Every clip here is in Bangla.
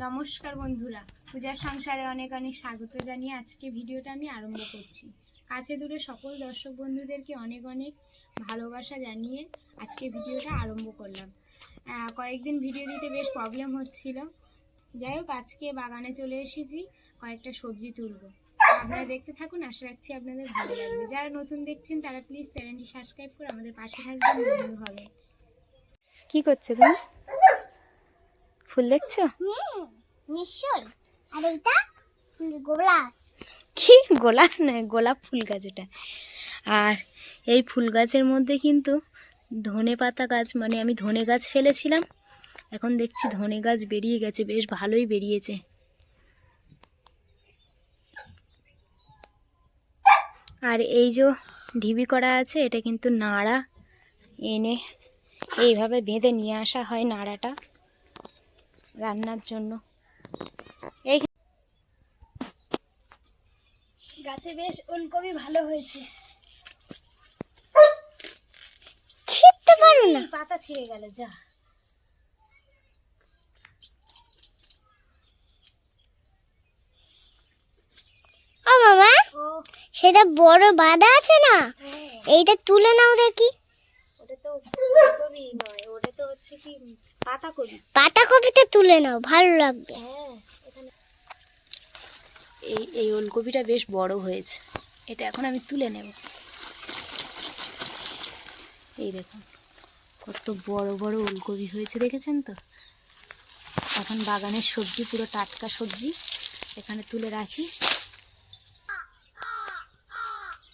নমস্কার বন্ধুরা, পূজার সংসারে অনেক অনেক স্বাগত জানিয়ে আজকে ভিডিওটা আমি আরম্ভ করছি। কাছে দূরে সকল দর্শক বন্ধুদেরকে অনেক অনেক ভালোবাসা জানিয়ে আজকে ভিডিওটা আরম্ভ করলাম। কয়েকদিন ভিডিও দিতে বেশ প্রবলেম হচ্ছিল। যাই হোক, আজকে বাগানে চলে এসেছি, কয়েকটা সবজি তুলবো। আপনারা দেখতে থাকুন, আশা রাখছি আপনাদের ভালো লাগবে। যারা নতুন দেখছেন তারা প্লিজ চ্যানেলটি সাবস্ক্রাইব করে আমাদের পাশে থাকবেন, বন্ধু হবে। কি করছো তুমি? ফুল দেখছো? নিশ্চয়। আর এটা গোলাপ। কি গোলাপ নয়, গোলাপ ফুল গাছ এটা। আর এই ফুল গাছের মধ্যে কিন্তু ধনে পাতা গাছ, মানে আমি ধনে গাছ ফেলেছিলাম, এখন দেখছি ধনে গাছ বেরিয়ে গেছে, বেশ ভালোই বেরিয়েছে। আর এই যে ঢিবি করা আছে, এটা কিন্তু নাড়া এনে এইভাবে বেঁধে নিয়ে আসা হয় নাড়াটা রান্নার জন্য। এই গাছে বেশ ওলকপি ভালো হয়েছে। ছিঁড়তে পারো না, পাতা ছিঁড়ে গেল যা। ও বাবা, ও সেটা বড় বাঁধা আছে না, এইটা তুলে নাও দেখি। ওটা তো ফুলকপি নয়, ওটা তো হচ্ছে কি পাতাকপি। পাতাকপিটা তুলে নাও, ভালো লাগবে। হ্যাঁ, এখানে এই ওলকপিটা বেশ বড় হয়েছে, এটা এখন আমি তুলে নেব। এই দেখুন কত বড় বড় ওলকপি হয়েছে, দেখেছেন তো? এখন বাগানের সবজি, পুরো টাটকা সবজি এখানে তুলে রাখি।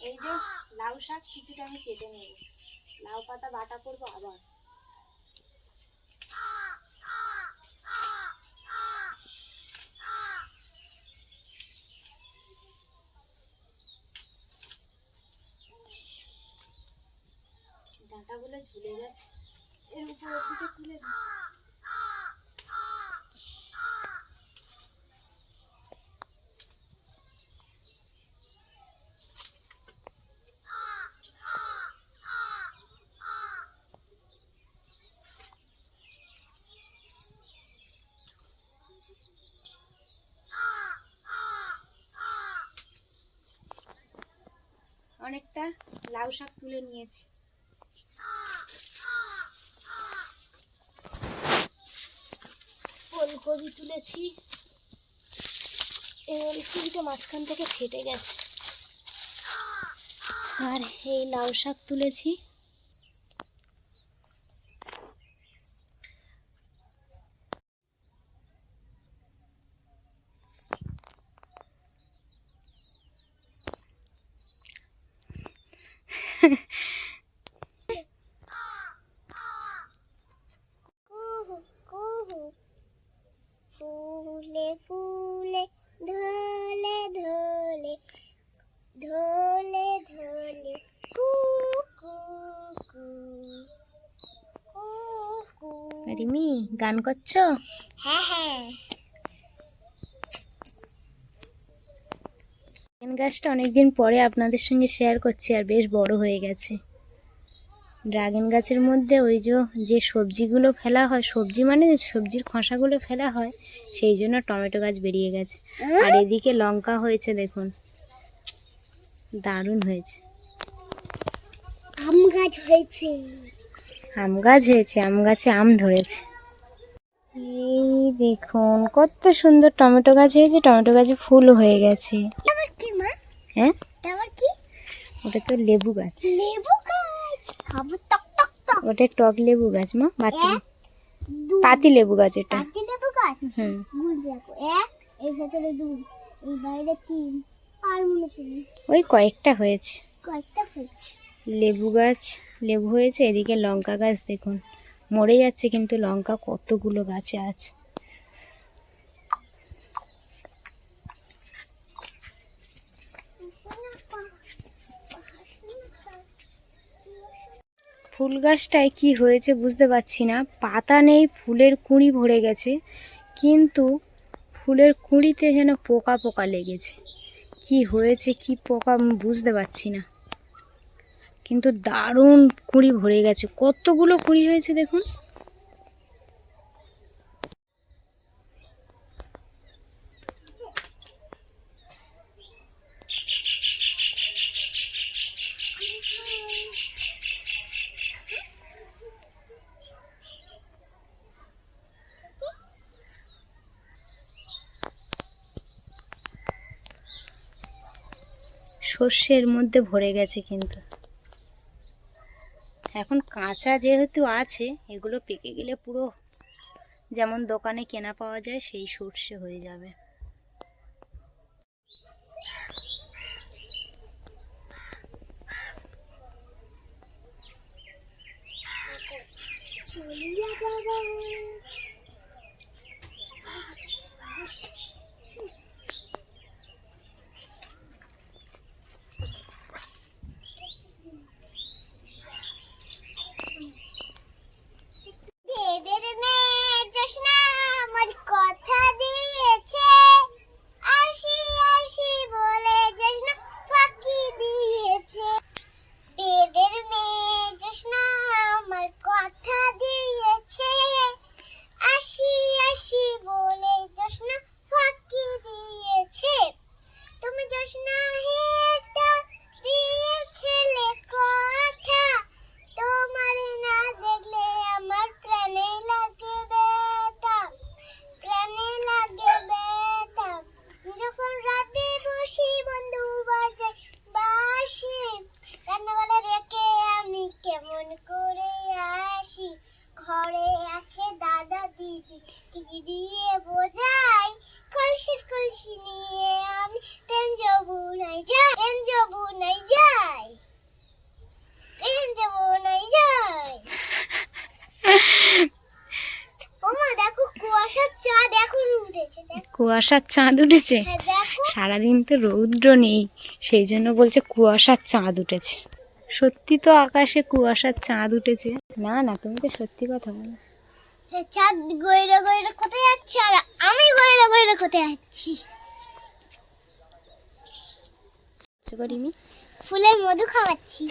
এই যে লাউ শাক কিছুটা আমি কেটে নেব, লাউ পাতা বাটা করবো আবার। ডাঁটাগুলো ঝুলে গেছে, এর উপর দিকে তুলে দিই। অনেকটা লাউ শাক তুলে নিয়েছি। ওলকপি তুলেছি, এই ওলকপিটা মাঝখান থেকে ফেটে গেছে। আর এই লাউ শাক তুলেছি। ফুলে ফুলে ধলে ধলে ধলে ধলে কু কু কু কু। রিমি গান করছো? হ্যাঁ হ্যাঁ। ড্রাগন গাছটা অনেকদিন পরে আপনাদের সঙ্গে শেয়ার করছি, আর বেশ বড় হয়ে গেছে। ড্রাগন গাছের মধ্যে ওই যে সবজিগুলো ফেলা হয়, সবজি মানে সবজির খোসাগুলো ফেলা হয়, সেই জন্য টমেটো গাছ বেরিয়ে গেছে। আর এদিকে লঙ্কা হয়েছে, দেখুন দারুণ হয়েছে। আম গাছ হয়েছে। আম গাছ হয়েছে, আম গাছে আম ধরেছে। এই দেখুন কত সুন্দর টমেটো গাছ হয়েছে, টমেটো গাছে ফুলও হয়ে গেছে। আবার কি মা? হ্যাঁ, আবার কি? ওটা তো লেবু গাছ। লেবু গাছ খাবো, টক টক টক। ওটা টক লেবু গাছ মা, পাতি লেবু গাছ এটা। পাতি লেবু গাছ। হুম, বুঝে রাখো, এক, এর ভেতরে দুই, এই বাইরে তিন, আর মনে হচ্ছে ওই কয়েকটা হয়েছে। কয়েকটা হয়েছে। লেবু গাছ, লেবু হয়েছে। এদিকে লঙ্কা গাছ দেখুন মরে যাচ্ছে, কিন্তু লঙ্কা কতগুলো গাছে আছে। ফুল গাছটায় কি হয়েছে বুঝতে পারছি না, পাতা নেই, ফুলের কুঁড়ি ভরে গেছে, কিন্তু ফুলের কুঁড়িতে যেন পোকা পোকা লেগেছে। কি হয়েছে, কি পোকা আমি বুঝতে পারছি না, কিন্তু দারুণ কুঁড়ি ভরে গেছে, কতগুলো কুঁড়ি হয়েছে দেখুন। সর্ষের মধ্যে ভরে গেছে, কিন্তু এখন কাঁচা যেহেতু আছে, এগুলো পেকে গেলে পুরো যেমন দোকানে কেনা পাওয়া যায় সেই সর্ষে হয়ে যাবে। বেদের মেয়ে জোসনা আমার কথা দিয়েছে, আসি আসি বলে জোসনা ফাঁকি দিয়েছে। বেদের মেয়ে জোসনা আমার কথা দিয়েছে, আসি আসি বলে জোসনা ফাঁকি দিয়েছে। তুমি জোসনা হেটা দিয়েছিলে কথা, তোমার না দেখলে আমার প্রাণে লাগে ব্যথা, প্রাণে লাগে ব্যথা। যখন রাতে বসি বন্ধু বাজায় বাঁশি, রান্নাবেলা রেখে আমি কেমন করে আসি। ঘরে আছে দাদা দিদি, কি দিয়ে বোঝাই, কলসি নিয়ে আমি পেঞ্জবুনাই যাই, পেঞ্জবুনাই যাই, পেঞ্জবুনাই যাই। ওমা দেখো কুয়াশার চাঁদ এখন উঠেছে, দেখো। কুয়াশার চাঁদ উঠেছে? হ্যাঁ, দেখো। সারাদিন তো রৌদ্র নেই, সেই জন্য বলছে কুয়াশার চাঁদ উঠেছে। সত্যি তো আকাশে কুয়াশার চাঁদ উঠেছে। না না, তুমি তো সত্যি কথা বলো। হ্যাঁ, চাঁদ গইরা গইরা কোথায় যাচ্ছে আর আমি গইরা গইরা কোথায় যাচ্ছি? রিমি, ফুলের মধু খাওয়াচ্ছি।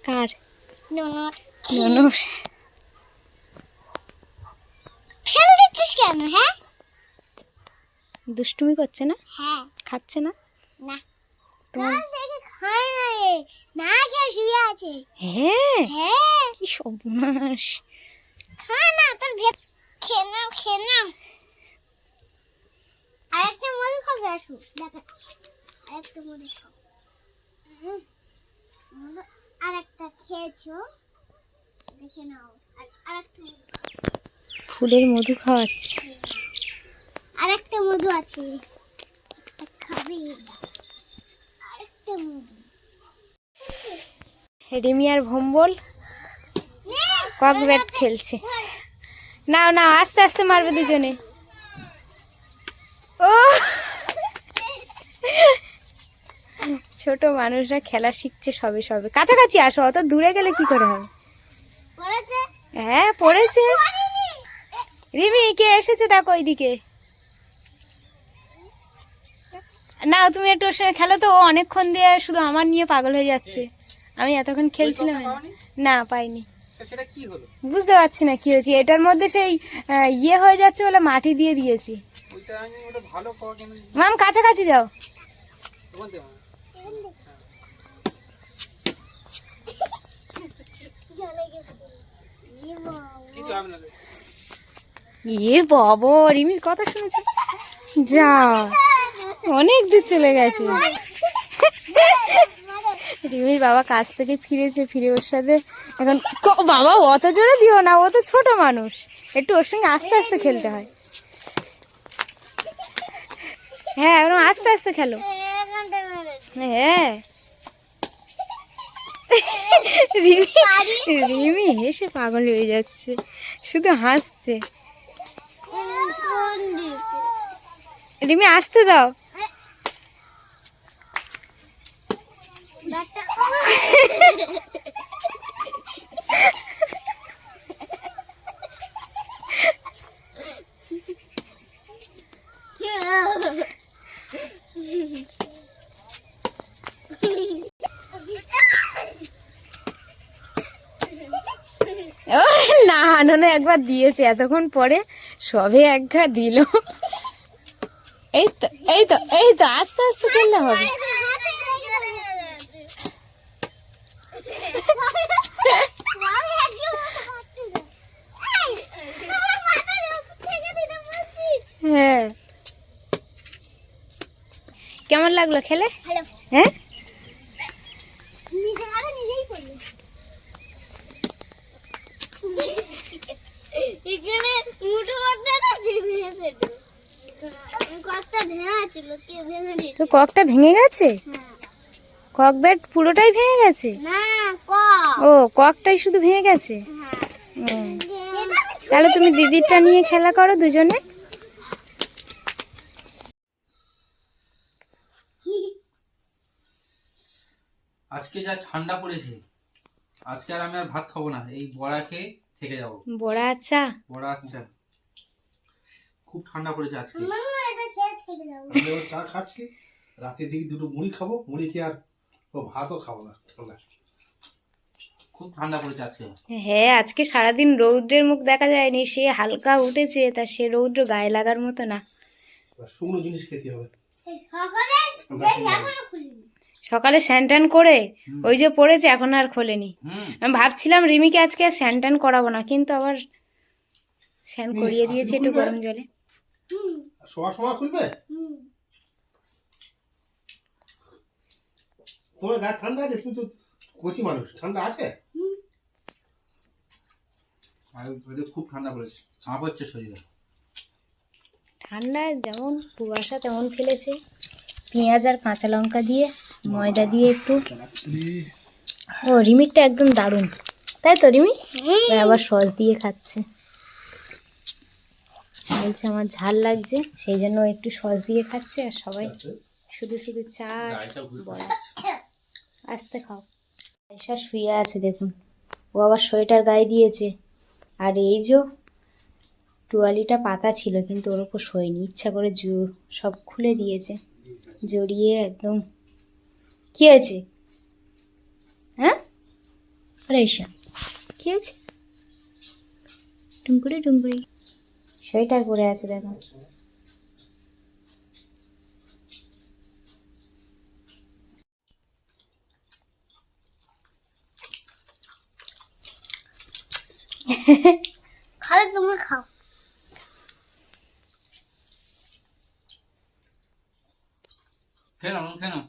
কার? ননর। ননর। ফেলে দিচ্ছিস কেন? হ্যাঁ, দুষ্টুমি করছে না? হ্যাঁ। খাচ্ছে না? না, তোমার কাল থেকে খায় না রে, না খেয়ে শুয়ে আছে। হ্যাঁ, হ্যাঁ, কি সর্বনাশ। খায় না, তোর ভেত খেয়ে নাও, খেয়ে নাও। আরেকটা মধু খাবে, আসো দেখাচ্ছি। আরেকটা মধু খাও। আরেকটা খেয়েছো, দেখে নাও। আরেকটা মধু খাও। ফুলের মধু খাওয়াচ্ছে। আরেকটা মধু আছে, খাবি? আরেকটা মধু। রিমি আর ভম্বল কক ব্যাট খেলছে। নাও নাও, আস্তে আস্তে মারবে দুজনে। ও, ছোট মানুষরা খেলা শিখছে সবে সবে। কাছাকাছি আসো, অত দূরে গেলে কি করে হবে? পড়েছে? হ্যাঁ, পড়েছে। রিমি, কে এসেছে দেখো ওইদিকে। না, তুমি একটু ওর সঙ্গে খেলো তো। ও অনেকক্ষণ দিয়ে শুধু আমার নিয়ে পাগল হয়ে যাচ্ছে। আমি এতক্ষণ খেলছিলাম। না, পাইনি। বুঝতে পারছি না কি হয়েছে। এটার মধ্যে সেই ইয়ে হয়ে যাচ্ছে বলে মাটি দিয়ে দিয়েছি। মাম, কাছাকাছি যাও। ইয়ে বাবা, রিমির কথা শুনেছি। যা, অনেক দূর চলে গেছে। রিমির বাবা কাজ থেকে ফিরেছে, ফিরে ওর সাথে এখন। বাবা, অত জোরে দিও না, ও তো ছোট মানুষ, একটু ওর সঙ্গে আস্তে আস্তে খেলতে হয়। হ্যাঁ, এখন আস্তে আস্তে খেলো। হ্যাঁ, রিমি হেসে পাগল হয়ে যাচ্ছে, শুধু হাসছে। রিমি, আসতে দাও। না, হানানো একবার দিয়েছে এতক্ষণ পরে, সবে একঘা দিল। এই তো এই তো এই তো, আস্তে আস্তে খেললে হবে। হ্যাঁ, কেমন লাগলো খেলে? ভালো। হ্যাঁ নিজে খাবে নিজেই করবে। এখানে মুঠো করতে না যে ভেঙে ফেলবে। কয়েকটা ভেঙে ছিল, কে ভেঙে দিয়েছে? তো ককটা ভেঙে গেছে? হ্যাঁ। কক ব্যাট পুরোটাই ভেঙে গেছে? না, ও ককটাই শুধু ভেঙে গেছে। হ্যাঁ। ও, তাহলে তুমি দিদিরটা নিয়ে খেলা করো দুজনে। আজকে যা ঠান্ডা পড়েছে, আজকে আর আমি আর ভাত খাবো না, এই বড়া খেয়ে থেকে যাবো। বড়া আচ্ছা। বড়া আচ্ছা, খুব ঠান্ডা পড়েছে আজকে। মামা এটা খেয়ে থেকে যাবো। আমি এবার চা খাচ্ছি, রাতের দিকে দুটো মুড়ি খাবো, মুড়ি খেয়ে আর ও ভাতও খাবো না ঠান্ডা। খুব ঠান্ডা পড়েছে আজকে। হ্যাঁ আজকে সারাদিন রৌদ্রের মুখ দেখা যায়নি, সে হালকা উঠেছে, তা সে রৌদ্র গায়ে লাগার মতো না। এবার শুকনো জিনিস খেতে হবে। সকালে এখনো খুলিনি। সকালে স্যান করে ওই যে পড়েছে, এখন আর খোলেনি। হুম, আমি ভাবছিলাম রিমিকে আজকে আর স্যান করাবো না, কিন্তু আবার স্যান করিয়ে দিয়েছি একটু গরম জলে। আর শোয়ার সময় খুলবে? তোমার গা ঠান্ডা আছে? তুমি তো কচি মানুষ, ঠান্ডা আছে? আর ওইটা খুব ঠান্ডা পড়েছে, চাপ হচ্ছে শরীরে। ঠান্ডা যেমন কুয়াশা তেমন ফেলেছে। পেঁয়াজ আর কাঁচা লঙ্কা দিয়ে ময়দা দিয়ে একটু। ও রিমিরটা একদম দারুণ, তাই তো রিমি? এবার আবার সস দিয়ে খাচ্ছে, বলছে আমার ঝাল লাগছে, সেই জন্য ও একটু সস দিয়ে খাচ্ছে। আর সবাই শুধু শুধু চা আর গাড়িটা ঘুরে বড়া। আস্তে খাও। আয়শা শুয়ে আছে দেখুন, ও আবার সোয়েটার গায়ে দিয়েছে। আর এই যে তোয়ালিটা পাতা ছিল, কিন্তু ওর ওপর শোয়নি, ইচ্ছা করে সব খুলে দিয়েছে, জড়িয়ে একদম। কি হয়েছে? হ্যাঁ আয়শা কি হয়েছে? টুঙ্কুরি টুঙ্কুরি সোয়েটার পরে আছে দেখো। খাবে তুমি খাও। খেয়ে নাও, খেয়ে নাও।